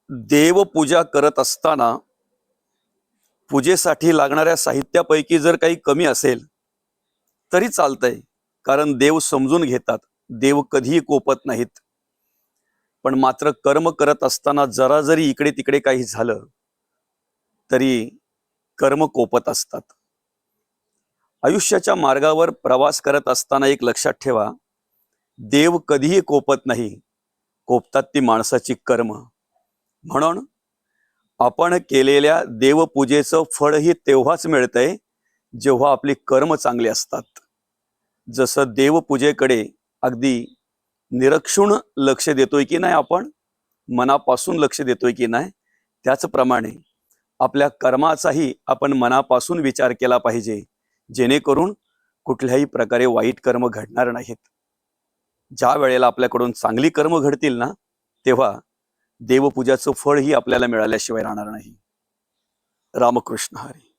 देवपूजा करत असताना पूजेसाठी लागणाऱ्या साहित्यापैकी जर काही कमी असेल तरी चालतंय, कारण देव समजून घेतात. देव कधीही कोपत नाहीत. पण मात्र कर्म करत असताना जरा जरी इकडे तिकडे काही झालं तरी कर्म कोपत असतात. आयुष्याच्या मार्गावर प्रवास करत असताना एक लक्षात ठेवा, देव कधीही कोपत नाही, कोपतात ती माणसाची कर्म. म्हणून आपण केलेल्या देवपूजेचं फळही तेव्हाच मिळतंय जेव्हा आपली कर्म चांगली असतात. जसं देवपूजेकडे अगदी निरक्षुण लक्ष देतोय की नाही, आपण मनापासून लक्ष देतोय की नाही, त्याचप्रमाणे आपल्या कर्माचाही आपण मनापासून विचार केला पाहिजे, जेणेकरून कुठल्याही प्रकारे वाईट कर्म घडणार नाहीत. ज्या वेळेला आपल्याकडून चांगली कर्म घडतील ना, तेव्हा देवपूजाचं फळ ही आपल्याला मिळाल्याशिवाय राहणार नाही. रामकृष्ण हरी.